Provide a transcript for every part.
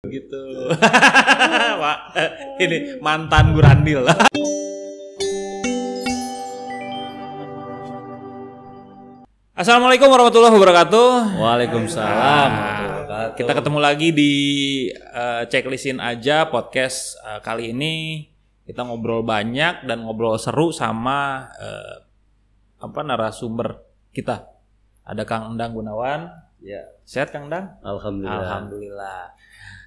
Gitu. Pak, ini mantan Gurandil. Assalamualaikum warahmatullahi wabarakatuh. Waalaikumsalam. Kita ketemu lagi di Checklistin Aja podcast. Kali ini kita ngobrol banyak dan ngobrol seru sama narasumber kita. Ada Kang Endang Gunawan. Ya. Sehat Kang Endang? Alhamdulillah.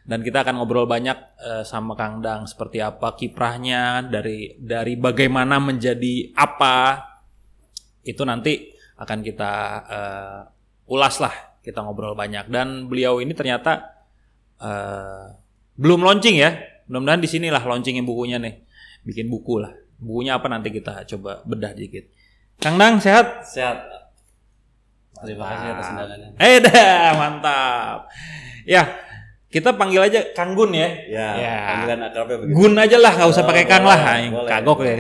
Dan kita akan ngobrol banyak sama Kang Endang seperti apa kiprahnya dari bagaimana menjadi apa. Itu nanti akan kita ulas lah, kita ngobrol banyak. Dan beliau ini ternyata belum launching ya. Mudah-mudahan di sinilah launchingin bukunya nih. Bikin buku lah. Bukunya apa nanti kita coba bedah dikit. Kang Endang sehat? Sehat. Terima kasih atas undangannya. Mantap. Ya, kita panggil aja Kang Gun ya. Ya. Panggilan akrabnya begitu. Gun aja lah, nggak usah pakai Kang lah. Boleh, kagok ya.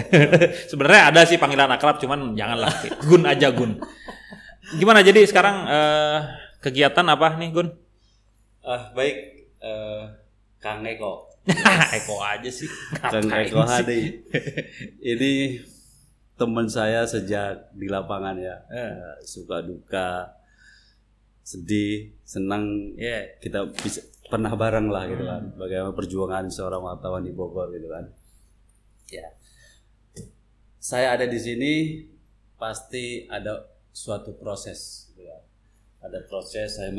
Sebenarnya ada sih panggilan akrab, cuman janganlah. Gun aja Gun. Gimana jadi sekarang kegiatan apa nih Gun? Baik. Kang Eko. Eko aja sih. Kang Eko Hadi. Ini teman saya sejak di lapangan ya. Suka duka, sedih, senang. Kita bisa pernah bareng lah gitu kan. Bagaimana perjuangan seorang wartawan di Bogor gitu kan. Ya. Saya ada di sini pasti ada suatu proses gitu kan. Ada proses saya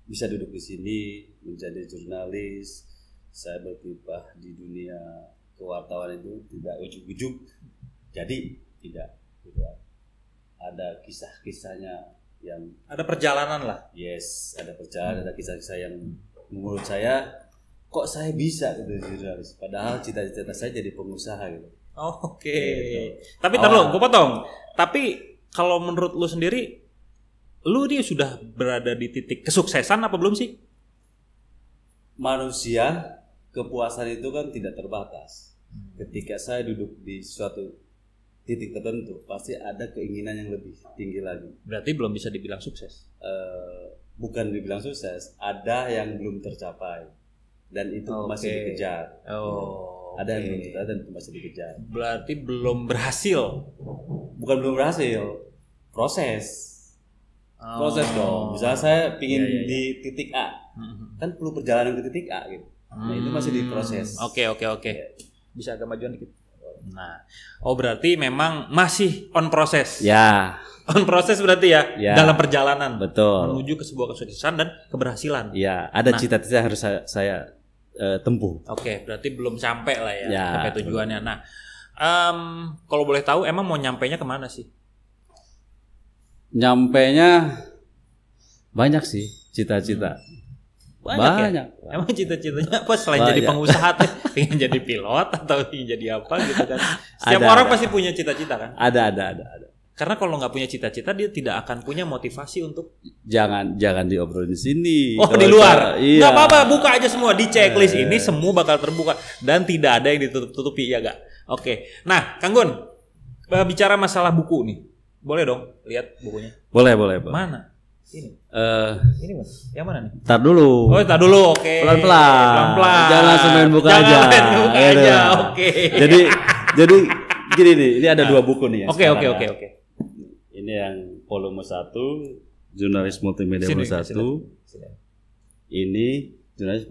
bisa duduk di sini menjadi jurnalis. Saya berkiprah di dunia kewartawan itu tidak ujuk-ujuk. Jadi tidak gitu kan. Ada kisah-kisahnya yang ada perjalanan lah. Yes, ada perjalanan, ada kisah-kisah yang menurut saya kok saya bisa gitu jurnalis. Padahal cita-cita saya jadi pengusaha gitu. Oke. Tapi taruh, gue potong. Tapi kalau menurut lu sendiri, lu dia sudah berada di titik kesuksesan apa belum sih? Manusia kepuasan itu kan tidak terbatas. Ketika saya duduk di suatu titik tertentu, pasti ada keinginan yang lebih tinggi lagi. Berarti belum bisa dibilang sukses. Bukan dibilang sukses, ada yang belum tercapai dan itu masih dikejar. Ada yang belum tercapai dan itu masih dikejar. Berarti belum berhasil. Bukan belum berhasil, proses dong. Misalnya saya pingin di titik A, kan perlu perjalanan ke titik A gitu. Nah itu masih diproses. Oke. Bisa agak majuan dikit. Nah, berarti memang masih on proses. Ya. On proses berarti ya. Dalam perjalanan. Betul. Menuju ke sebuah kesuksesan dan keberhasilan. Ya, ada cita-cita yang harus saya tempuh. Oke, berarti belum sampai lah ya sampai tujuannya. Nah, kalau boleh tahu emang mau nyampainya kemana sih? Nyampainya banyak sih cita-cita. Banyak. Ya? Emang cita-citanya apa selain jadi pengusaha tuh? Pengen jadi pilot atau ingin jadi apa gitu kan? Setiap orang pasti punya cita-cita kan? Ada. Karena kalau nggak punya cita-cita dia tidak akan punya motivasi untuk jangan diobrolin di sini. Di luar. Iya. Nggak apa-apa, buka aja semua di checklist ini semua bakal terbuka dan tidak ada yang ditutup-tutupi ya gak? Oke. Nah, Kang Gun, bicara masalah buku nih, boleh dong lihat bukunya? Boleh. Mana? Ini. Ini Mas. Yang mana nih? Tar dulu. Tar dulu. Oke. Pelan-pelan. Jangan langsung main buka aja. Oke. Jadi gini nih, ini ada dua buku nih. Oke. Ini yang volume 1, Jurnalis Multimedia volume 1. Ini Jurnalis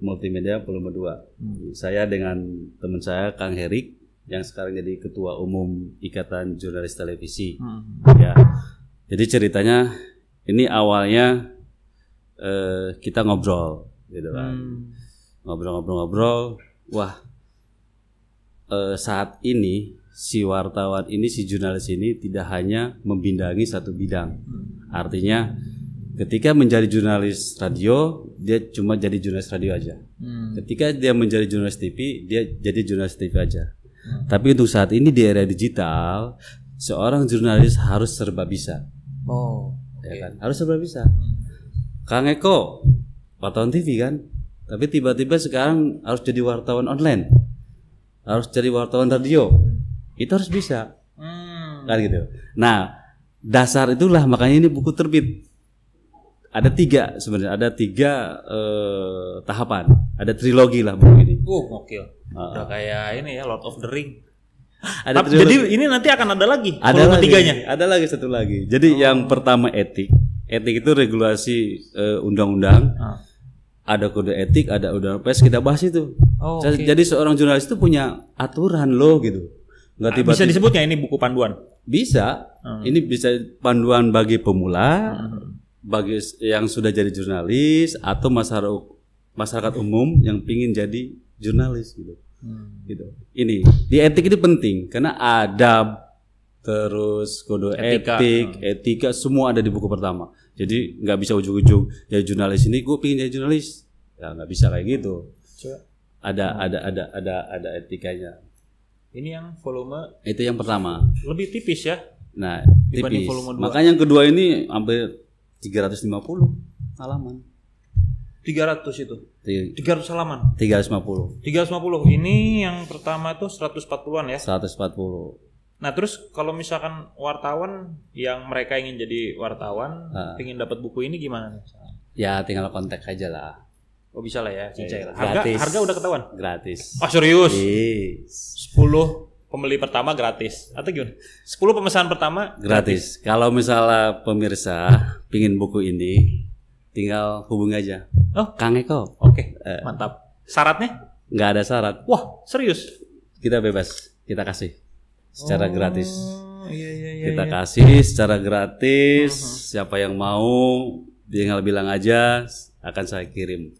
Multimedia volume 2. Saya dengan teman saya Kang Herik yang sekarang jadi Ketua Umum Ikatan Jurnalis Televisi. Ya. Jadi ceritanya ini awalnya kita ngobrol gitu kan. Ngobrol. Wah, saat ini si wartawan ini, si jurnalis ini tidak hanya membindangi satu bidang. Artinya ketika menjadi jurnalis radio, dia cuma jadi jurnalis radio aja. Ketika dia menjadi jurnalis TV, dia jadi jurnalis TV aja. Tapi untuk saat ini di era digital, seorang jurnalis harus serba bisa. Ya kan? Harus serba bisa. Kang Eko wartawan TV kan, tapi tiba-tiba sekarang harus jadi wartawan online, harus jadi wartawan radio. Itu harus bisa, kan gitu. Nah, dasar itulah makanya ini buku terbit ada 3 sebenarnya, ada 3 tahapan, ada trilogi lah buku ini. Gokil. Udah kayak ini ya Lord of the Ring. Jadi ini nanti akan ada lagi ada volume lagi, 3-nya. ada lagi satu lagi. Jadi yang pertama etik itu regulasi undang-undang. Ada kode etik, ada undang pers, kita bahas itu. Jadi seorang jurnalis itu punya aturan loh gitu. Nggak tiba-tiba. Bisa disebutnya ini buku panduan? Bisa. Ini bisa panduan bagi pemula, bagi yang sudah jadi jurnalis atau masyarakat umum yang pingin jadi jurnalis gitu. Gitu. Ini di etik itu penting karena adab, terus kode etika semua ada di buku pertama. Jadi nggak bisa ujuk-ujuk jadi jurnalis ini gue pingin jadi jurnalis, ya nggak bisa kayak gitu. Ada etikanya. Ini yang volume itu yang pertama. Lebih tipis ya. Nah, tipis. Makanya yang kedua ini hampir 350 halaman. 300 itu. 300 halaman. 350. Ini yang pertama itu 140-an ya. 140. Nah, terus kalau misalkan wartawan yang mereka ingin jadi wartawan, ingin dapat buku ini gimana nih? Ya, tinggal kontak aja lah. Oh, bisa lah ya, cincai lah. Harga udah ketahuan? Gratis. Oh, serius? Yes. 10 pembeli pertama gratis atau gimana? 10 pemesanan pertama gratis. Kalau misalnya pemirsa pingin buku ini, tinggal hubungi aja. Oh, Kang Eko. Oke, mantap. Syaratnya? Nggak ada syarat. Wah, serius? Kita bebas, kita kasih secara gratis. Iya. Kita kasih secara gratis. Siapa yang mau, tinggal bilang aja, akan saya kirim.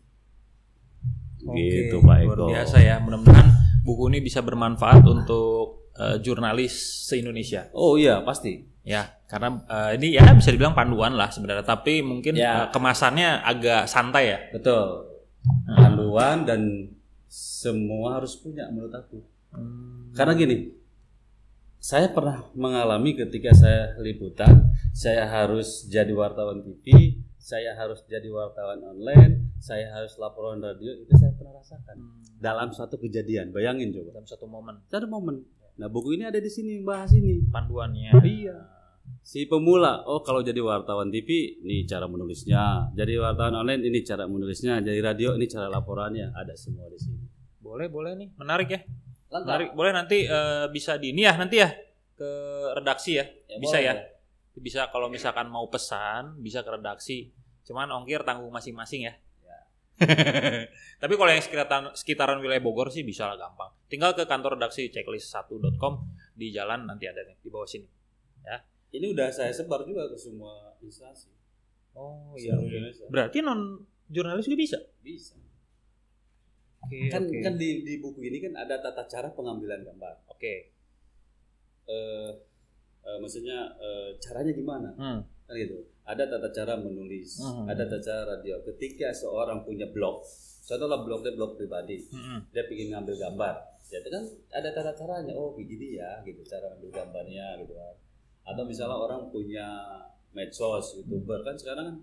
Gitu Pak Eko. Luar biasa ya. Mudah-mudahan buku ini bisa bermanfaat untuk jurnalis se-Indonesia. Oh iya, pasti. Ya, karena ini ya bisa dibilang panduan lah sebenarnya, tapi mungkin kemasannya agak santai ya. Betul. Panduan dan semua harus punya menurut aku. Karena gini, saya pernah mengalami ketika saya liputan, saya harus jadi wartawan TV, saya harus jadi wartawan online, saya harus laporan radio, itu saya pernah rasakan dalam satu kejadian. Bayangin coba. Dalam satu momen. Nah, buku ini ada di sini, bahas ini. Panduannya. Iya. Si pemula, kalau jadi wartawan TV, ini cara menulisnya. Jadi wartawan online, ini cara menulisnya. Jadi radio, ini cara laporannya. Ada semua di sini. Boleh nih. Menarik ya. Menarik. Boleh nanti bisa di ini ya nanti ya ke redaksi ya. Bisa boleh. Ya. Bisa kalau misalkan mau pesan, bisa ke redaksi. Cuman ongkir tanggung masing-masing ya. Tapi kalau yang sekitaran wilayah Bogor sih bisa lah gampang. Tinggal ke kantor redaksi checklist1.com di jalan nanti ada nih di bawah sini. Ya. Ini udah saya sebar juga ke semua instansi. Oh iya. Berarti non jurnalis juga bisa? Bisa. Kan di buku ini kan ada tata cara pengambilan gambar. Maksudnya caranya gimana? Kan gitu. Ada tata cara menulis, ada tata cara radio. Ketika seorang punya blog, contohlah blognya blog pribadi, dia ingin ngambil gambar, jadi kan ada tata caranya. Oh begini ya, gitu cara ngambil gambarnya, gitu kan. Atau misalnya orang punya medsos, youtuber kan sekarang kan,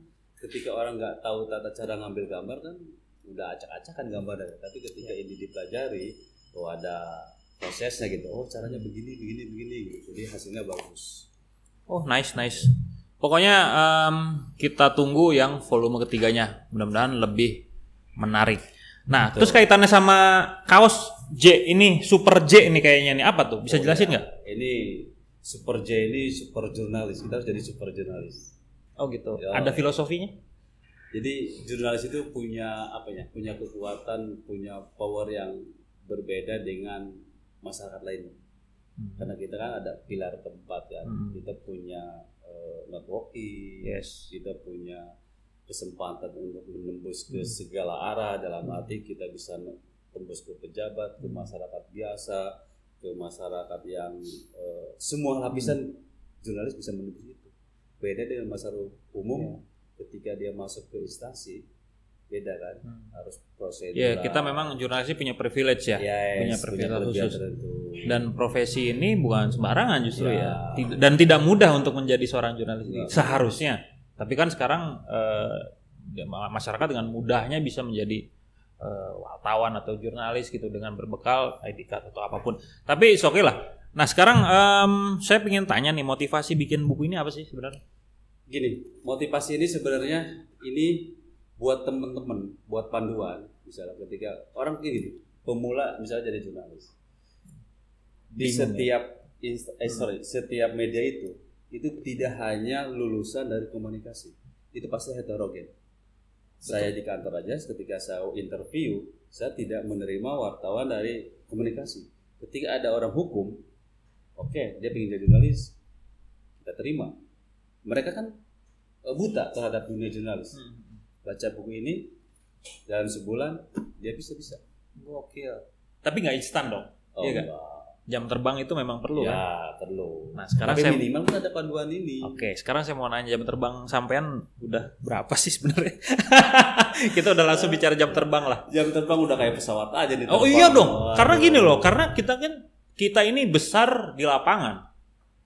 ketika orang nggak tahu tata cara ngambil gambar kan, udah acak-acakan gambarnya. Tapi ketika ini dipelajari, ada prosesnya gitu. Oh caranya begini, gitu. Jadi hasilnya bagus. Oh nice. Pokoknya kita tunggu yang volume ketiganya. Mudah-mudahan lebih menarik. Nah, betul. Terus kaitannya sama kaos J ini, Super J ini kayaknya nih apa tuh? Bisa jelasin nggak? Ini Super J ini super jurnalis. Kita harus jadi super jurnalis. Oh gitu. Ada filosofinya? Jadi jurnalis itu punya apa ya? Punya kekuatan, punya power yang berbeda dengan masyarakat lain. Karena kita kan ada pilar keempat kan. Kita punya networking, kita punya kesempatan untuk menembus ke segala arah, dalam arti kita bisa tembus ke pejabat, ke masyarakat biasa, ke masyarakat yang semua lapisan jurnalis bisa menembus itu. Beda dengan masyarakat umum, ketika dia masuk ke instansi, beda kan, harus prosedur. Kita memang jurnalis punya privilege ya, punya privilege khusus. Dan profesi ini bukan sembarangan justru ya. Dan tidak mudah untuk menjadi seorang jurnalis seharusnya. Tapi kan sekarang masyarakat dengan mudahnya bisa menjadi wartawan atau jurnalis gitu dengan berbekal ID card atau apapun. Tapi oke lah. Nah sekarang saya ingin tanya nih, motivasi bikin buku ini apa sih sebenarnya? Gini, motivasi ini sebenarnya ini buat teman-teman, buat panduan, misalnya ketika orang kayak gini, pemula misalnya jadi jurnalis, di setiap media itu tidak hanya lulusan dari komunikasi, itu pasti heterogen. Saya di kantor aja, ketika saya interview, saya tidak menerima wartawan dari komunikasi. Ketika ada orang hukum, oke, dia ingin jadi jurnalis, kita terima. Mereka kan buta terhadap dunia jurnalis. Baca buku ini dalam sebulan dia bisa. Gokil. Tapi nggak instan dong. Iya nggak? Jam terbang itu memang perlu ya, kan? Ya perlu. Nah sekarang tapi minimal kan ada panduan ini. Oke, sekarang saya mau nanya jam terbang sampean udah berapa sih sebenarnya? Kita udah langsung bicara jam terbang lah. Jam terbang udah kayak pesawat aja nih. Oh iya dong, karena gini loh, karena kita ini besar di lapangan.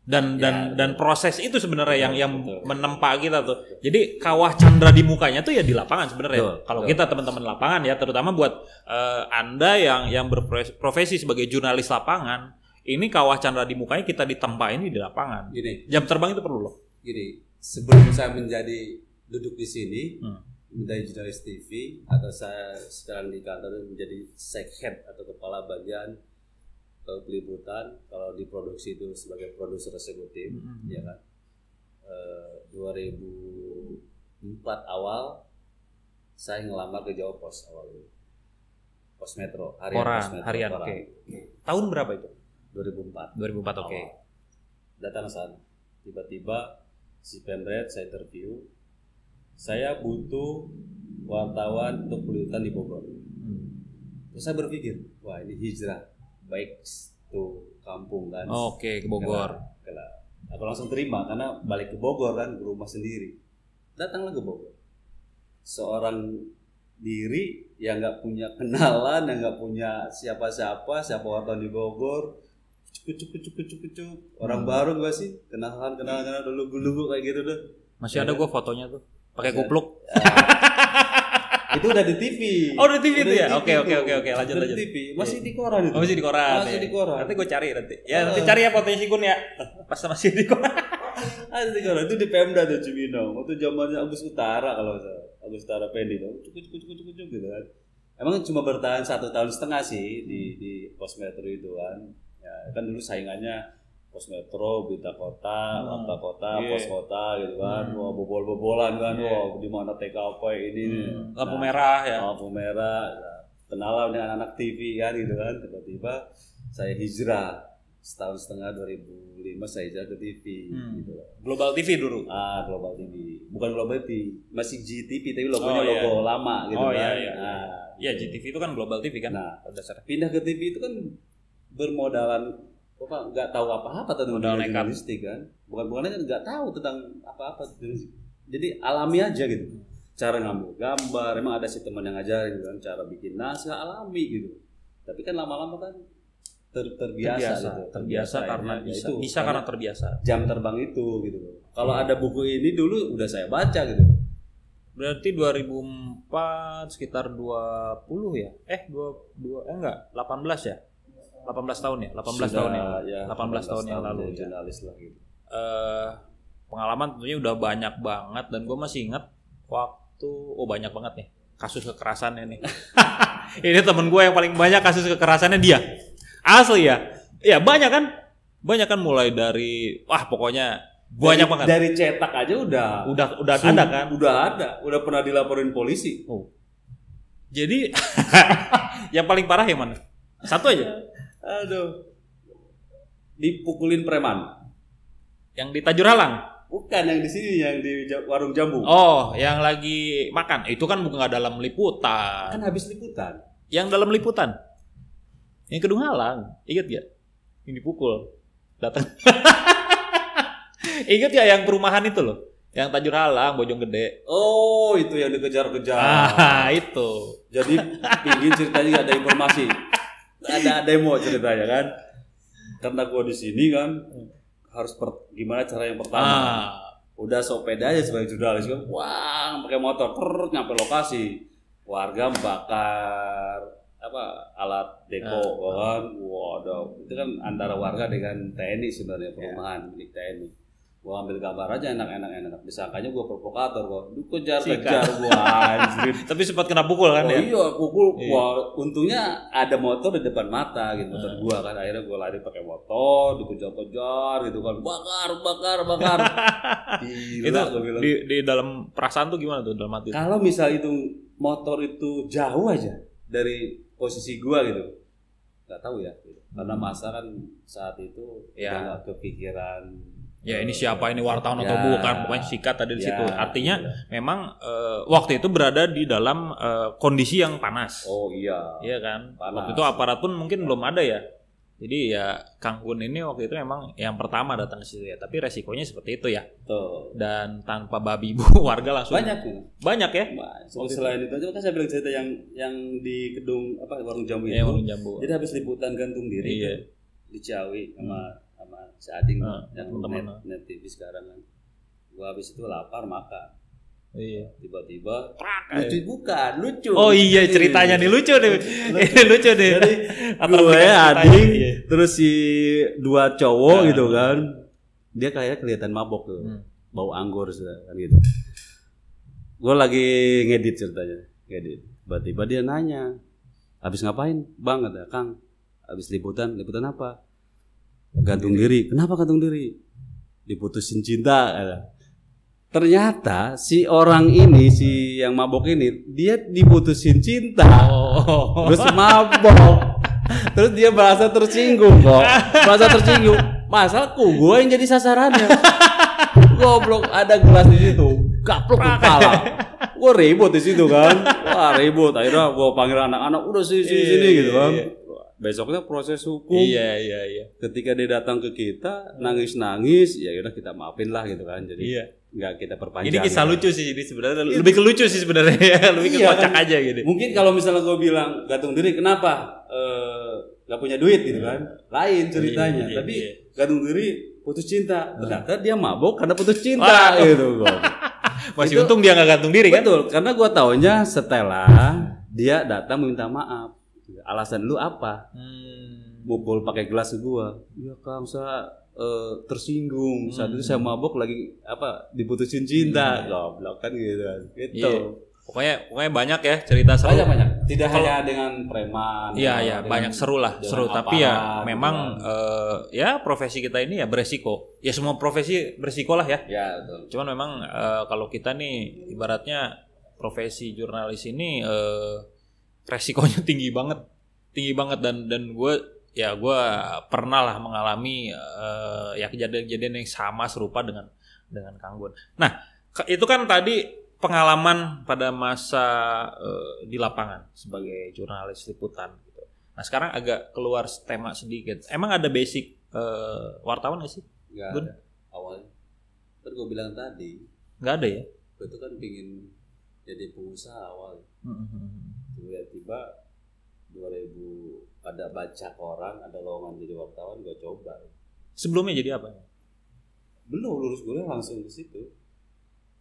Dan proses itu sebenarnya yang menempa kita tuh. Jadi kawah candra di mukanya tuh ya di lapangan sebenarnya. Kalau kita teman-teman lapangan ya, terutama buat Anda yang berprofesi sebagai jurnalis lapangan, ini kawah candra di mukanya kita ditempain di lapangan. Gini, jam terbang itu perlu loh. Gini, sebelum saya duduk di sini menjadi jurnalis TV, atau saya sekarang di kantor menjadi sekhead atau kepala bagian peliputan, kalau di produksi itu sebagai produser eksekutif, ya kan. 2004 awal saya ngelamar ke Jawa Pos awal itu. Pos Metro, harian. Oke. Tahun berapa itu? 2004. 2004, oke. Datang sana. Tiba-tiba si Pemret saya interview. Saya butuh wartawan untuk peliputan di Bogor. Terus saya berpikir, wah ini hijrah. Baik tuh kampung kan. Oke, ke Bogor. Aku langsung terima karena balik ke Bogor kan, ke rumah sendiri. Datanglah ke Bogor. Seorang diri yang nggak punya kenalan, yang nggak punya siapa wartawan di Bogor. Cuk. Orang baru gue sih, kenalan dulu kayak gitu deh. Masih ada gue fotonya tuh, pakai kupluk. Itu udah di TV. Oh, di TV itu ya? Oke, lanjut. Di TV. Masih di koran itu. Oh, masih di koran. Nanti gue cari nanti. Ya, nanti cari ya fotonya si Gun ya. Pas masih di koran. Ada di koran. Itu di Pemda tuh Cibinong. Waktu zamannya Agus Utara kalau salah. Agus Utara Pendi tuh. Cuk gitu kan. Emang cuma bertahan 1,5 tahun sih di Pos Metro itu kan. Ya, kan dulu saingannya Pos Metro, Berita Kota, Warta Kota, Pos Kota gitu kan. Wah, bobol-bobolan kan. Wah, di mana TKP ini. Lampu merah ya. Lampu merah. Kenalan dengan anak TV kan gitu kan. Tiba-tiba saya hijrah. 1,5 tahun 2005 saya hijrah ke TV gitu. Global TV dulu. Global TV. Bukan Global TV, masih GTV tapi logonya logo lama gitu kan. Iya, GTV itu kan Global TV kan. Nah, pindah ke TV itu kan bermodalan nggak tahu apa-apa tentang jurnalistik kan, bukannya nggak tahu tentang apa-apa, jadi alami aja gitu, cara ngambil gambar, emang ada si teman yang ngajarin kan, cara bikin naskah alami gitu, tapi kan lama-lama kan terbiasa karena bisa karena terbiasa, jam terbang itu gitu. Kalau ada buku ini dulu udah saya baca gitu. Berarti 2004 sekitar 20 ya? 18 ya? 18 tahun ya? 18 tahun yang lalu ya. Jurnalis lah gitu. Pengalaman tentunya udah banyak banget dan gue masih ingat waktu banyak banget nih kasus kekerasannya nih. Ini temen gue yang paling banyak kasus kekerasannya dia. Asli ya. Ya banyak kan mulai dari pokoknya banyak banget. Dari cetak aja udah ada kan? Udah pernah dilaporin polisi. Jadi yang paling parah yang mana? Satu aja. Aduh, dipukulin preman. Yang di Tajuralang? Bukan, yang di sini, yang di warung jambu. Oh, yang lagi makan. Itu kan bukan dalam liputan. Kan habis liputan. Yang dalam liputan. Yang Kedung Halang, ingat gak? Yang dipukul, datang. Ingat gak yang perumahan itu loh? Yang Tajuralang, Bojonggede. Oh, itu yang dikejar-kejar. Itu. Jadi pingin ceritanya gak ada informasi. Ada demo ceritanya kan, karena gue di sini kan harus gimana cara yang pertama, udah sepeda aja sebagai jurnalis kan, pakai motor nyampe lokasi, warga bakar alat deko kan, itu kan antara warga dengan TNI sebenarnya, perumahan milik TNI. Gua ambil gambar aja enak. Disangkanya gua provokator kok. Lu kejar-kejar gua anjir. Tapi sempat kena pukul kan ya? Iya, pukul. Wah, untungnya ada motor di depan mata gitu motor gua kan. Akhirnya gua lari pakai motor, dikejar-kejar gitu kan. Bakar. Gila, Itu gua bilang. di dalam perasaan tuh gimana tuh dalam hati? Kalau misal itu motor itu jauh aja dari posisi gua gitu. Enggak tahu ya gitu. Karena masa kan saat itu udah enggak kepikiran. Ya ini siapa, ini wartawan atau bukan, pokoknya sikat tadi di situ. Artinya memang waktu itu berada di dalam kondisi yang panas. Oh iya. Iya kan. Panas. Waktu itu aparat pun mungkin belum ada ya. Jadi ya Kang Gun ini waktu itu memang yang pertama datang ke situ ya. Tapi resikonya seperti itu ya. Tuh. Dan tanpa babi bu warga langsung. Banyak ya. Selain itu aja kan saya bilang cerita yang di gedung warung jambu itu. Warung jambu. Jadi habis liputan gantung diri di Ciawi sama si Ading yang net TV sekarang kan. Gua habis itu lapar makan. Iya. Tiba-tiba lucu. Oh iya ceritanya nih lucu nih. Lucu nih. Jadi gue Ading terus si dua cowok gitu kan. Dia kayaknya kelihatan mabok tuh. Bau anggur kan gitu. Gue lagi ngedit ceritanya. Tiba-tiba dia nanya. Habis ngapain? Bang kata Kang. Habis liputan apa? Gantung diri. Kenapa gantung diri? Diputusin cinta. Ternyata si orang ini, si yang mabok ini, dia diputusin cinta. Terus mabok. Terus dia merasa tersinggung kok. Masalahku gue yang jadi sasarannya. Goblok, ada gelas di situ. Gaplok kepala. Gue ribut di situ kan. Wah ribut. Akhirnya gue panggil anak-anak, udah sini gitu kan. Besoknya proses hukum. Iya. Ketika dia datang ke kita nangis, ya udah kita maafin lah gitu kan. Jadi nggak kita perpanjang. Ini kisah lucu sih ini sebenarnya. Lebih ke lucu sih sebenarnya ya. Lebih ke kocak aja gitu. Mungkin kalau misalnya gue bilang gantung diri, kenapa? Nggak punya duit gitu kan. Lain ceritanya. Tapi gantung diri putus cinta. Ternyata dia mabok karena putus cinta gitu. Masih untung dia nggak gantung diri kan? Betul. Karena gue taunya setelah dia datang minta maaf. Alasan lu apa? Bobol pakai gelas ke gua. Ya Kang, saya tersinggung. Saat itu saya mabok lagi diputusin cinta. Goblok kan gitu. Gitu. Pokoknya banyak ya cerita seru. Banyak. Tidak hanya dengan preman. Iya, banyak seru lah, seru. Tapi ya memang ya profesi kita ini ya beresiko. Ya semua profesi beresiko lah ya. Ya, betul. Cuman memang kalau kita nih ibaratnya profesi jurnalis ini resikonya tinggi banget dan gue pernah lah mengalami ya kejadian-kejadian yang sama serupa dengan Kang Gun. Nah itu kan tadi pengalaman pada masa di lapangan sebagai jurnalis liputan gitu. Nah sekarang agak keluar tema sedikit. Emang ada basic wartawan nggak sih? Nggak ada awalnya. Kan gue bilang tadi. Nggak ada ya? Gue tuh kan pingin jadi pengusaha awal. Tiba-tiba 2000 ada baca koran, ada lowongan jadi wartawan, gue coba. Sebelumnya jadi apa? Belum lulus kuliah langsung ke situ.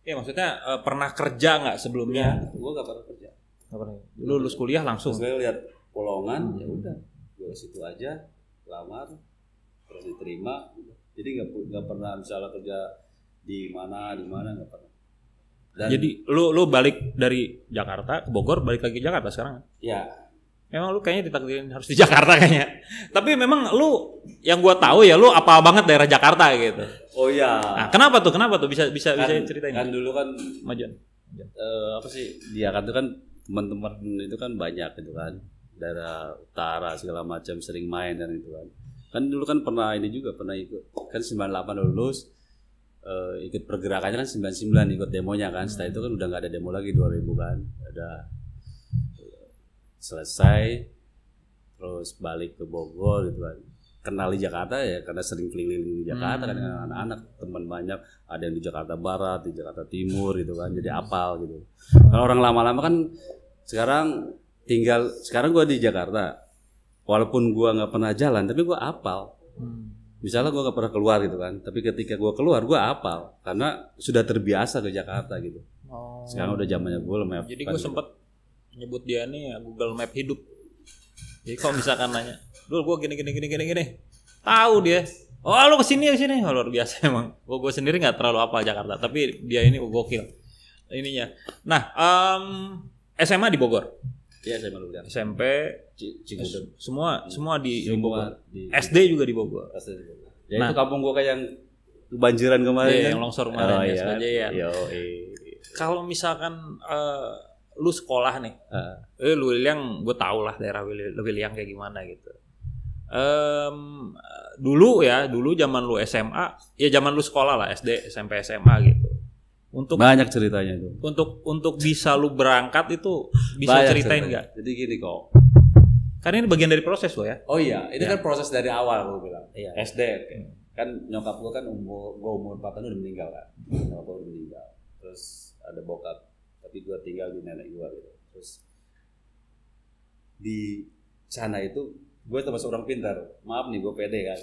Ya maksudnya pernah kerja nggak sebelumnya? Ya, gue nggak pernah kerja. Nggak pernah. Lulus kuliah langsung. Terus gue lihat lowongan, ya udah, gue ke situ aja, lamar, terus diterima. Jadi nggak pernah misalnya kerja di mana nggak pernah. Dan jadi lu balik dari Jakarta ke Bogor, balik lagi ke Jakarta sekarang? Ya. Memang lu kayaknya ditakdirin harus di Jakarta kayaknya. Tapi memang lu yang gua tahu ya lu apal banget daerah Jakarta gitu. Oh iya. Nah, kenapa tuh? Bisa ceritain? Kan dulu kan Majuan. Apa sih? Di Jakarta kan teman-teman itu kan banyak gitu kan. Daerah utara segala macam sering main dan itu kan. Kan dulu kan pernah ikut. Kan 98 lulus. Ikut pergerakannya kan 99 ikut demonya kan. Setelah itu kan udah nggak ada demo lagi 2000 kan. Ada selesai terus balik ke Bogor gitu kan. Kenal di Jakarta ya karena sering keliling di Jakarta kan dengan anak-anak, teman banyak, ada yang di Jakarta Barat, di Jakarta Timur gitu kan. Jadi apal gitu. Kalau orang lama-lama kan sekarang gue di Jakarta. Walaupun gue nggak pernah jalan tapi gue apal. Misalnya gue gak pernah keluar gitu kan, tapi ketika gue keluar gue hafal karena sudah terbiasa ke Jakarta gitu. Sekarang udah zamannya Google Map. Jadi gue sempet nyebut dia nih Google Map hidup. Jadi kalau misalkan nanya, dulu gue gini, tahu dia. Oh, lu kesini. Oh, luar biasa emang. Gue sendiri nggak terlalu hafal Jakarta, tapi dia ini gokil ininya. Nah, SMA di Bogor. Iya, SMA dulu. SMP, Cigudeg. Semua di Bogor. SD juga di Bogor. Ya itu kampung gue kayak yang kebanjiran kemarin. Iya, kan? yang longsor kemarin ya, Sekajayan. Kalau misalkan lu sekolah nih, lu Wiliang, gue tau lah daerah Wiliang kayak gimana gitu. Dulu zaman lu SMA, ya zaman lu sekolah lah, SD, SMP, SMA gitu. Untuk banyak ceritanya itu. Untuk bisa lu berangkat itu bisa banyak ceritain nggak? Jadi gini kok. Karena ini bagian dari proses lo ya. Oh iya, ini kan proses dari awal gue bilang. Iya. SD kan nyokap gue kan umur 4 tahun udah meninggal kan. Nyokap gue udah meninggal. Terus ada bokap, tapi gue tinggal di nenek gue gitu. Terus di sana itu gue termasuk orang pintar. Maaf nih, gue pede kan.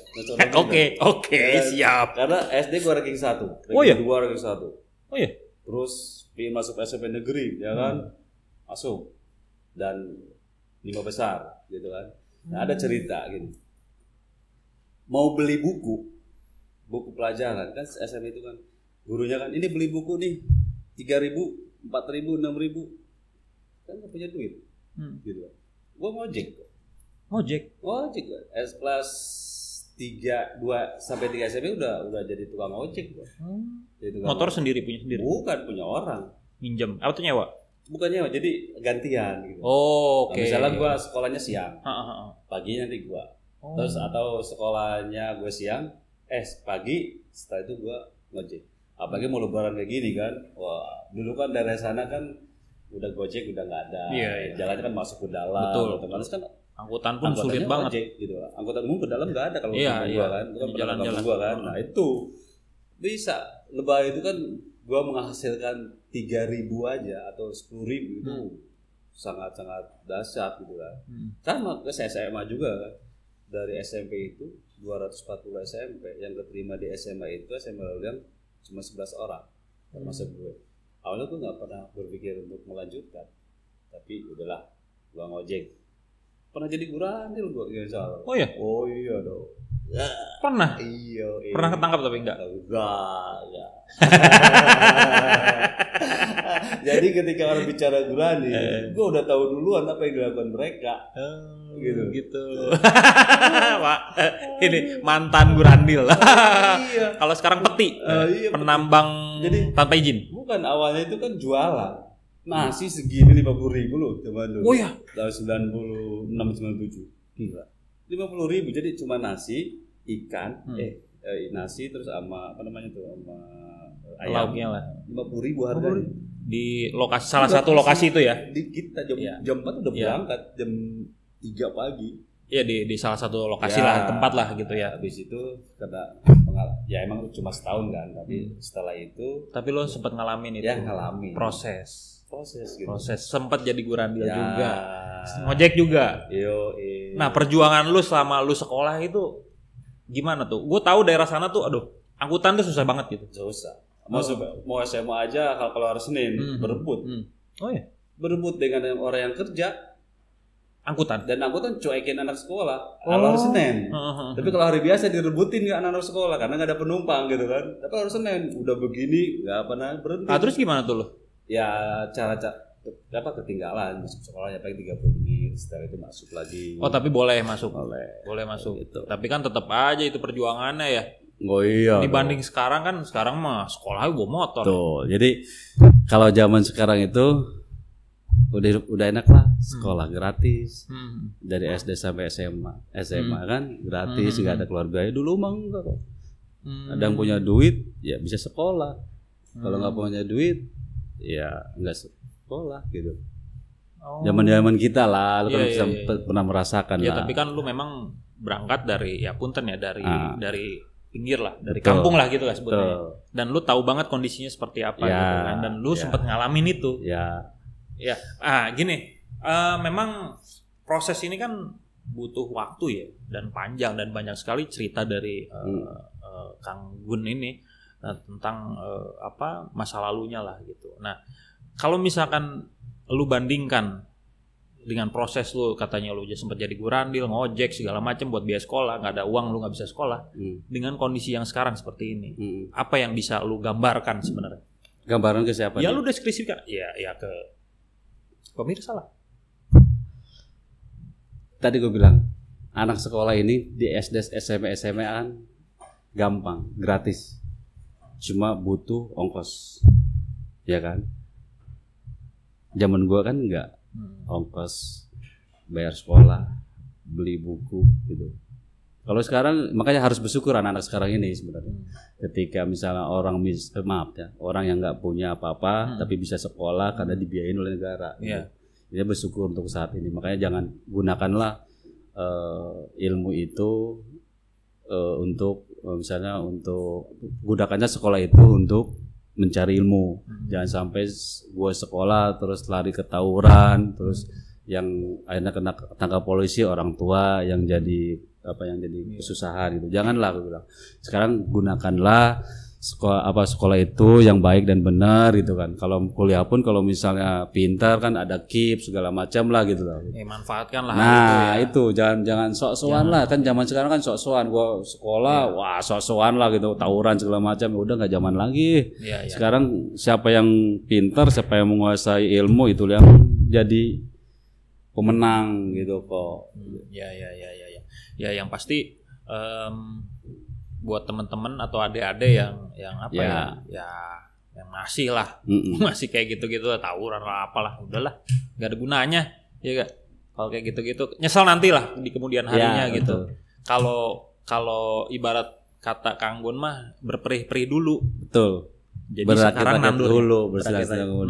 Oke, siap. Karena SD gue ranking 1, ranking 2, ranking 1. Oh iya. Terus pengen masuk SMP negeri, ya kan? Masuk. Dan 5 besar, gitu kan. Nah, ada cerita gini. Mau beli buku pelajaran kan SMP itu kan gurunya kan ini beli buku nih 3.000, 4.000, 6.000 kan nggak punya duit, gitu kan. Gue ngojek kelas 2 sampai 3 SMP udah jadi tukang ojek gue. Motor sendiri punya sendiri? Bukan, punya orang. Minjem? Apa tuh nyewa? Bukan nyewa, jadi gantian gitu. Oh, oke. Nah, misalnya gue sekolahnya siang, paginya nanti gue. Terus atau sekolahnya gue siang, pagi, setelah itu gue ngojek. Apalagi mau lebaran kayak gini kan, wah dulu kan dari sana kan udah Gojek udah nggak ada, jalannya kan masuk ke dalam. Betul. Otomatis kan angkutan pun sulit banget. Ojek, gitu. Angkutan umum ke dalam nggak ada kalau gua kan, itu kan jalan-jalan gua kan. Nah itu bisa lebaran itu kan gue menghasilkan 3.000 aja atau 10.000 itu sangat-sangat dahsyat gitu kan. Sama ke SMA juga kan. Dari SMP itu 240 SMP yang keterima di SMA itu SMA yang cuma 11 orang termasuk gue. Awalnya gue nggak pernah berpikir untuk melanjutkan, tapi udahlah gue ngojek. Pernah jadi gurandil gue insya Allah. Oh ya? Oh iya dong. Pernah? Iya. Pernah ketangkap tapi enggak? Enggak. Jadi ketika orang bicara gurandil, gue udah tahu duluan apa yang dilakukan mereka. Gitu. Pak, ini mantan gurandil. Iya. Kalau sekarang peti, penambang jadi, tanpa izin. Bukan, awalnya itu kan jualan. Nasi segini 50.000 loh, teman dulu. Oh ya. Tahun 96 97. Gila. 50.000 jadi cuma nasi, ikan, nasi terus sama apa namanya tuh sama ayam. Lauknya lah. 50.000 harganya. Di lokasi salah satu lokasi itu ya. Di kita jam 4 udah berangkat, jam 3 pagi. Iya di salah satu lokasi lah, tempat lah gitu ya. Habis itu karena ya emang cuma setahun kan, tapi setelah itu tapi lo sempat ngalamin itu. Ya, ngalamin. Proses gitu. Proses sempat jadi gurandil juga. Ngojek juga. Nah, perjuangan lu selama lu sekolah itu gimana tuh? Gue tahu daerah sana tuh angkutan tuh susah banget gitu. Susah. Mau SMA aja kalau hari Senin berebut. Oh iya. Berebut dengan orang yang kerja. Angkutan. Dan angkutan cuekin anak sekolah kalau hari Senin. Tapi kalau hari biasa direbutin nggak anak sekolah karena nggak ada penumpang gitu kan. Tapi hari Senin udah begini nggak pernah berhenti. Nah, terus gimana tuh lo? Ya cara ketinggalan masuk sekolahnya paling 30 menit, setelah itu masuk lagi. Oh tapi boleh masuk. Boleh masuk gitu. Tapi kan tetap aja itu perjuangannya ya. Oh iya. Dibanding sekarang mah sekolahnya bawa motor. Tuh. Jadi kalau zaman sekarang itu udah enak lah, sekolah gratis. Dari SD sampai SMA. SMA kan gratis, nggak ada keluar biaya. Dulu mah enggak kok. Ada yang punya duit ya bisa sekolah. Kalau nggak punya duit ya nggak sekolah gitu. Zaman kita lah, lu kan bisa pernah merasakan lah. Tapi kan lu memang berangkat dari dari pinggir lah, dari kampung lah gitu lah sebetulnya. Dan lu tahu banget kondisinya seperti apa gitu kan. Dan lu sempat ngalamin itu. Ya. Gini, memang proses ini kan butuh waktu ya dan panjang dan banyak sekali cerita dari Kang Gun ini. Tentang masa lalunya lah gitu. Nah, kalau misalkan lu bandingkan dengan proses lu katanya lu sempat jadi gurandil, ngojek segala macam buat biaya sekolah, nggak ada uang lu nggak bisa sekolah. Dengan kondisi yang sekarang seperti ini, apa yang bisa lu gambarkan sebenarnya? Gambaran ke siapa? Ya lu deskripsikan. Ya ke pemirsa lah. Tadi gue bilang anak sekolah ini di SD, SMP, SMA kan gampang, gratis, cuma butuh ongkos, ya kan? Zaman gue kan enggak. Ongkos bayar sekolah, beli buku gitu. Kalau sekarang makanya harus bersyukur anak-anak sekarang ini sebenarnya. Ketika misalnya orang orang yang nggak punya apa-apa tapi bisa sekolah karena dibiayain oleh negara. Gitu. Dia bersyukur untuk saat ini. Makanya jangan gunakanlah ilmu itu untuk misalnya untuk gunakannya sekolah itu untuk mencari ilmu. Jangan sampai gue sekolah terus lari ke tawuran, terus yang akhirnya kena tangkap polisi orang tua yang jadi kesusahan gitu. Janganlah gue bilang. Sekarang gunakanlah sekolah itu yang baik dan benar gitu kan. Kalau kuliah pun kalau misalnya pintar kan ada KIP segala macam lah gitu lah. Manfaatkan lah. Nah itu jangan sok-sokan lah kan, zaman sekarang kan sok-sokan. Gua sekolah wah sok-sokan lah gitu, tawuran segala macam, udah nggak zaman lagi. Sekarang siapa yang pintar, siapa yang menguasai ilmu itu yang jadi pemenang gitu kok. Ya yang pasti buat teman-teman atau adik-adik yang apa yang masih lah masih kayak gitu-gitu tawuran lah apalah, udahlah nggak ada gunanya ya gak, kalau kayak gitu-gitu nyesal nanti lah di kemudian harinya gitu. Kalau ibarat kata Kang Gun mah berperih-perih dulu, betul. Jadi sekarang nandur dulu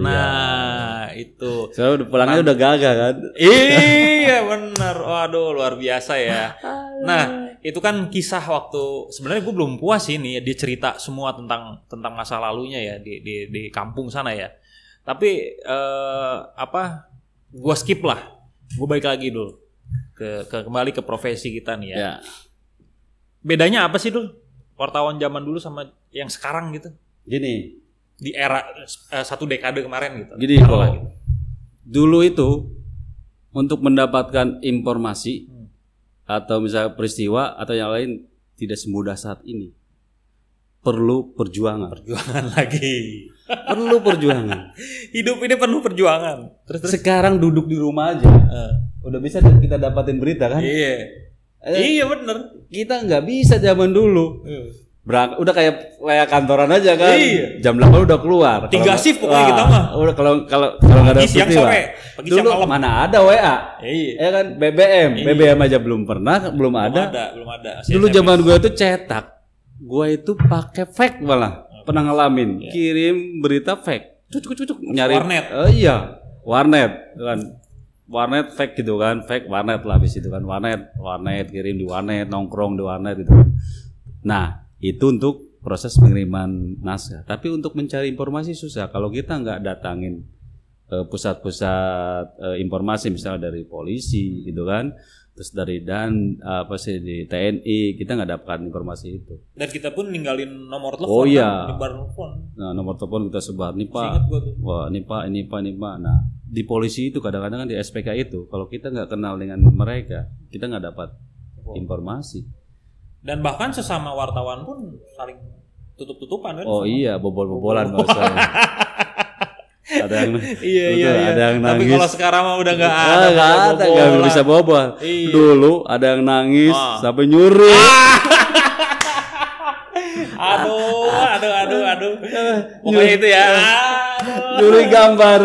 nah itu soalnya pulangnya udah gagah kan. Iya benar, waduh luar biasa ya. Nah itu kan kisah waktu sebenarnya gue belum puas ini dia cerita semua tentang masa lalunya ya di kampung sana ya. Tapi gue skip lah, gue balik lagi dulu kembali ke profesi kita nih ya. Bedanya apa sih dulu wartawan zaman dulu sama yang sekarang gitu? Gini, di era satu dekade kemarin gitu. Gini kok. Gitu. Dulu itu untuk mendapatkan informasi atau misalnya peristiwa atau yang lain tidak semudah saat ini. Perlu perjuangan. Perjuangan lagi. Perlu perjuangan. Hidup ini penuh perjuangan. Terus. Sekarang duduk di rumah aja. Udah bisa kita dapatin berita kan? Iya. Iya bener. Kita nggak bisa zaman dulu. Udah kayak kantoran aja kan. Iya. Jam 8 udah keluar. 3 shift pokoknya kita mah. Udah kalau enggak ada siang sore, pagi dulu siang malam. Mana ada WA? Iya. Ya kan BBM aja belum ada. Belum ada. Dulu zaman gue itu cetak. Gue itu pakai fake malah. Pernah ngalamin. Kirim berita fake. Cucuk nyari warnet. Iya. Warnet kan. Warnet fake gitu kan. Fake warnet lah habis itu kan. Warnet kirim di warnet, nongkrong di warnet gitu kan. Nah, itu untuk proses pengiriman naskah. Tapi untuk mencari informasi susah kalau kita nggak datangin pusat-pusat informasi misalnya dari polisi gitu kan, terus dari di TNI, kita nggak dapatkan informasi itu. Dan kita pun ninggalin nomor telepon. Nyebar telepon. Nah nomor telepon kita sebar nih Pak. Wah ini Pak. Nah di polisi itu kadang-kadang kan di SPK itu kalau kita nggak kenal dengan mereka, kita nggak dapat informasi. Dan bahkan sesama wartawan pun saling tutup-tutupan kan? Oh iya, bobol-bobolan bahasanya. Ada yang ada yang nangis. Tapi kalau sekarang mah udah nggak ada. Nggak bisa bobol. Iya. Dulu ada yang nangis sampai nyuri. Aduh. Pokoknya itu ya. Nyuri gambar.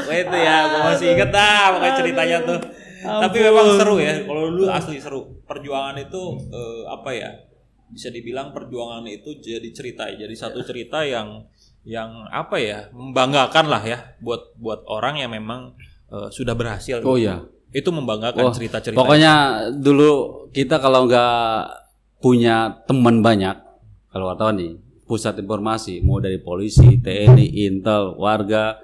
Pokoknya itu ya. Gue masih inget pokoknya ceritanya tuh. Tapi memang seru ya. Kalau dulu asli seru. Perjuangan itu bisa dibilang perjuangan itu jadi cerita, jadi satu cerita yang membanggakan lah ya buat orang yang memang sudah berhasil. Oh iya. Itu membanggakan cerita-cerita. Pokoknya dulu kita kalau nggak punya teman banyak, kalau wartawan nih, pusat informasi mau dari polisi, TNI, Intel, warga,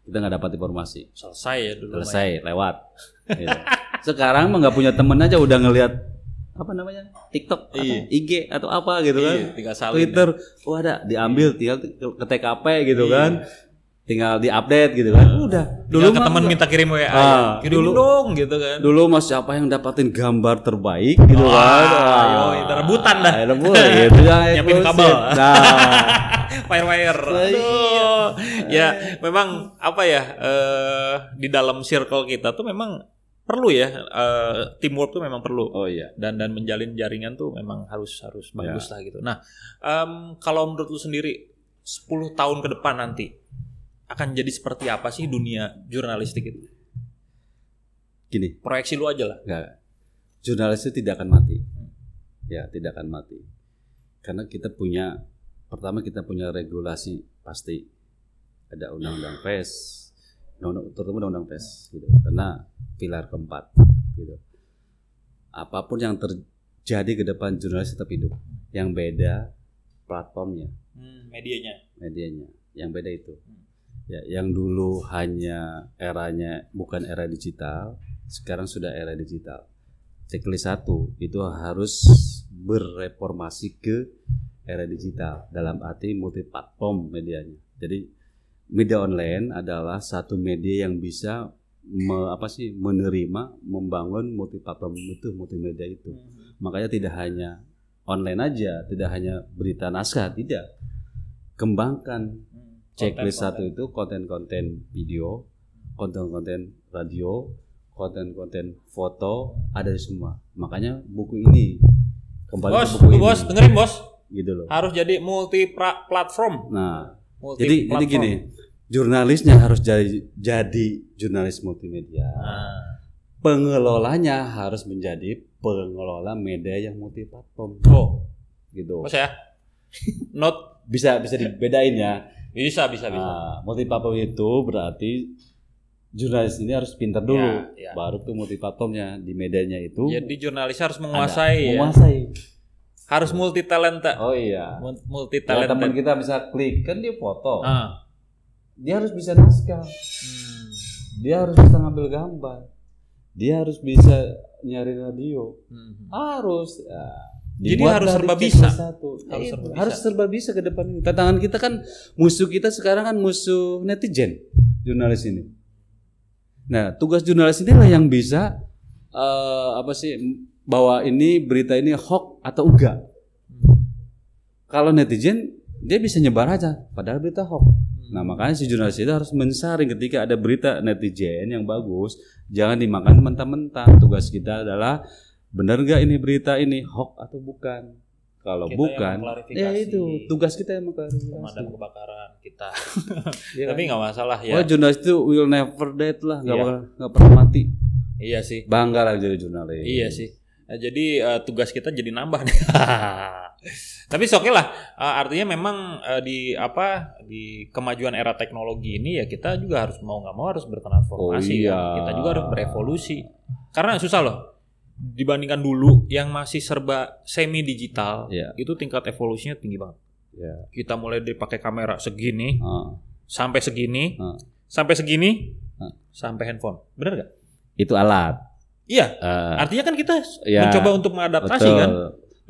kita nggak dapat informasi. Selesai ya dulu. Selesai lewat. Gitu. Sekarang mah nggak punya temen aja udah ngelihat TikTok atau IG atau apa gitu kan, tinggal salin, Twitter, ada diambil tinggal ke TKP gitu kan, tinggal diupdate gitu kan. Udah. Dulu ke teman minta kirim WA, kirim dong gitu kan. Dulu Mas siapa yang dapatin gambar terbaik gitu kan. Itu rebutan dah. Rebutan gitu ya. Nyiapin kabel. Wire. Aduh. Ya, memang apa ya, di dalam circle kita tuh memang perlu ya, teamwork tuh memang perlu. Oh iya. Dan menjalin jaringan tuh memang harus bagus lah gitu. Nah, kalau menurut lu sendiri 10 tahun ke depan nanti akan jadi seperti apa sih dunia jurnalistik itu? Gini, proyeksi lu aja lah. Enggak. Jurnalis itu tidak akan mati. Ya, tidak akan mati. Karena kita punya regulasi pasti. Ada undang-undang pers, terutama undang-undang pers gitu. Karena pilar keempat gitu. Apapun yang terjadi ke depan jurnalis tetap hidup. Yang beda platformnya. Medianya. Yang beda itu. Ya, yang dulu hanya eranya bukan era digital, sekarang sudah era digital. Checklist 1 itu harus bereformasi ke era digital dalam arti multi platform medianya. Jadi media online adalah satu media yang bisa menerima, membangun multi platform itu, multimedia itu. Makanya tidak hanya online aja, tidak hanya berita naskah, tidak. Kembangkan checklist 1 itu konten-konten video, konten-konten radio, konten-konten foto, ada semua. Makanya buku ini kembali ke buku ini. Bos, dengerin bos. Gitu loh. Harus jadi multi platform. Nah, jadi gini, jurnalisnya harus jadi jurnalis multimedia. Pengelolanya harus menjadi pengelola media yang multi platform. Gitu. Bos ya. Not bisa dibedain ya. Bisa. Multi platform itu berarti jurnalis ini harus pintar dulu, baru tuh multi platformnya di medianya itu. Jadi jurnalis harus menguasai. Harus multi talenta. Oh iya. Multi talenta. Teman kita bisa klik kan dia foto. Dia harus bisa naskah. Dia harus bisa ngambil gambar. Dia harus bisa nyari radio. Harus. Jadi harus serba bisa. Harus serba bisa ke depan ini. Tantangan kita kan, musuh kita sekarang kan musuh netizen, jurnalis ini. Nah, tugas jurnalis inilah yang bisa bahwa ini berita ini hoax atau enggak. Kalau netizen dia bisa nyebar aja padahal berita hoax. Nah, makanya si jurnalis itu harus mensaring ketika ada berita netizen yang bagus, jangan dimakan mentah-mentah. Tugas kita adalah benar nggak ini berita ini hoax atau bukan? Kalau kita bukan, ya itu tugas kita yang mengklarifikasi. Pemadam kebakaran kita. Tapi nggak masalah ya. Oh, jurnalis itu will never dead lah, nggak pernah mati. Iya sih. Bangga lah jadi jurnalis. Iya sih. Jadi tugas kita jadi nambah nih. Tapi oke lah. Artinya memang di kemajuan era teknologi ini ya kita juga harus mau nggak mau harus bertransformasi. Kita juga harus berevolusi. Karena susah loh. Dibandingkan dulu yang masih serba semi digital, itu tingkat evolusinya tinggi banget. Kita mulai dipakai kamera segini, sampai segini, sampai handphone. Bener gak? Itu alat. Iya. Artinya kan kita mencoba untuk mengadaptasi kan.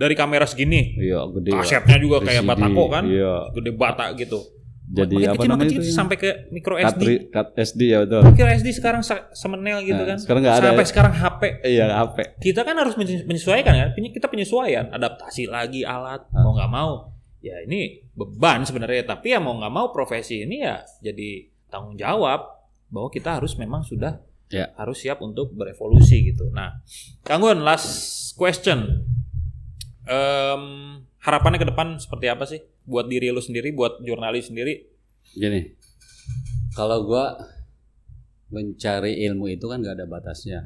Dari kamera segini, gede. Kasetnya juga kayak batako kan, gede bata gitu. Jadi kecil sampai ke micro SD. SD ya betul. Micro SD sekarang semenel gitu kan. Sekarang nggak ada. Sampai sekarang HP. Iya HP. Kita kan harus menyesuaikan kan. Kita penyesuaian, adaptasi lagi alat. Mau nggak mau. Ya ini beban sebenarnya. Tapi ya mau nggak mau profesi ini ya jadi tanggung jawab bahwa kita harus memang sudah harus siap untuk berevolusi gitu. Nah, Kang Gun, last question. Harapannya ke depan seperti apa sih? Buat diri lu sendiri, buat jurnalis sendiri? Gini, kalau gua mencari ilmu itu kan gak ada batasnya.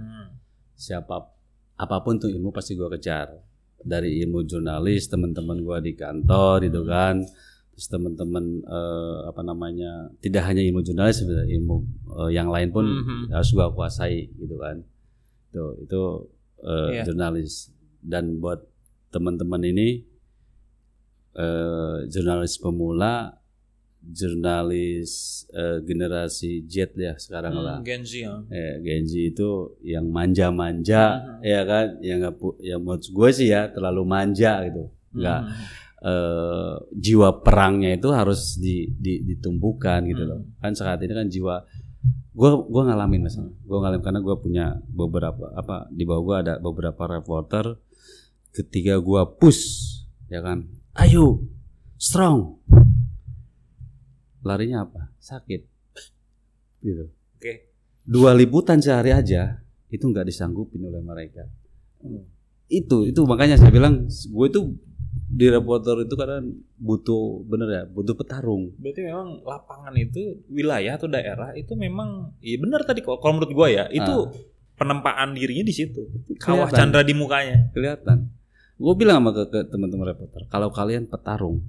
Apapun tuh ilmu pasti gua kejar. Dari ilmu jurnalis, teman-teman gua di kantor itu kan. Terus teman-teman tidak hanya ilmu jurnalis, ilmu yang lain pun harus gua kuasai gitu kan. Itu jurnalis. Dan buat teman-teman ini jurnalis pemula, jurnalis generasi Z ya sekarang lah. Gen Z ya. Gen Z itu yang manja-manja ya kan, yang menurut gue sih ya terlalu manja gitu. Enggak jiwa perangnya itu harus ditumbuhkan gitu loh. Kan saat ini kan jiwa gue ngalamin Mas. Gue ngalamin karena gue punya beberapa di bawah gue ada beberapa reporter. Ketika gue push ya kan, ayo strong, larinya apa? Sakit gitu. Oke. 2 liputan sehari aja itu nggak disanggupin oleh mereka. Itu makanya saya bilang gue itu di reporter itu kadang butuh butuh petarung. Berarti memang lapangan itu wilayah atau daerah itu memang iya benar tadi kalau menurut gue ya itu penempaan dirinya di situ. Kawah Chandra di mukanya. Kelihatan. Gue bilang sama ke teman-teman reporter, kalau kalian petarung,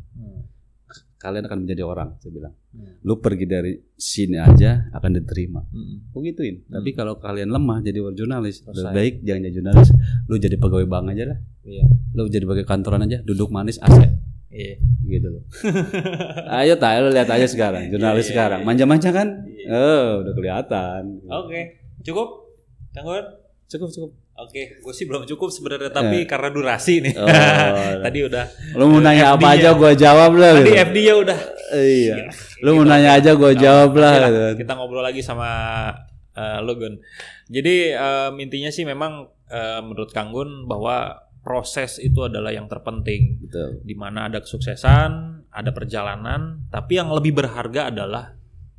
kalian akan menjadi orang. Saya bilang, lu pergi dari sini aja akan diterima. Gue gituin. Tapi kalau kalian lemah jadi jurnalis, lebih baik jangan jadi jurnalis, lu jadi pegawai bank aja lah. Iya. Lu jadi pegawai kantoran aja, duduk manis AC. Iya. Gitu loh. Ayo lu lihat aja sekarang, jurnalis sekarang, manja-manja kan? Udah kelihatan. Oke. Cukup? Tangguh? Cukup. Oke, gue sih belum cukup sebenarnya tapi karena durasi nih. Tadi udah. Lu mau nanya apa aja gue jawab lah. Tadi FD-nya udah. Iya. Lu mau nanya aja gue jawab lah. Kita ngobrol lagi sama lu Gun. Jadi intinya sih memang menurut Kang Gun bahwa proses itu adalah yang terpenting. Betul. Di mana ada kesuksesan, ada perjalanan, tapi yang lebih berharga adalah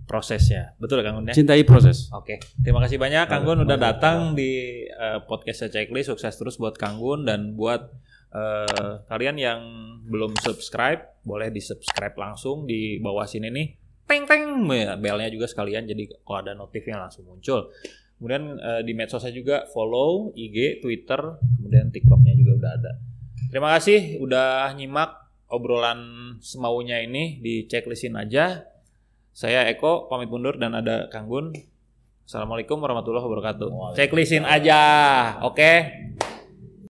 prosesnya. Betul Kang Gun ya? Cintai proses. Oke. Terima kasih banyak Kang Gun udah datang di podcast Checklist. Sukses terus buat Kang Gun dan buat kalian yang belum subscribe, boleh di-subscribe langsung di bawah sini nih. Teng belnya juga sekalian jadi kalau ada notifnya langsung muncul. Kemudian di medsosnya juga follow IG, Twitter, kemudian TikToknya juga udah ada. Terima kasih udah nyimak obrolan semaunya ini di Checklistin aja. Saya Eko pamit mundur dan ada Kang Gun. Assalamualaikum warahmatullahi wabarakatuh. Checklistin aja, oke?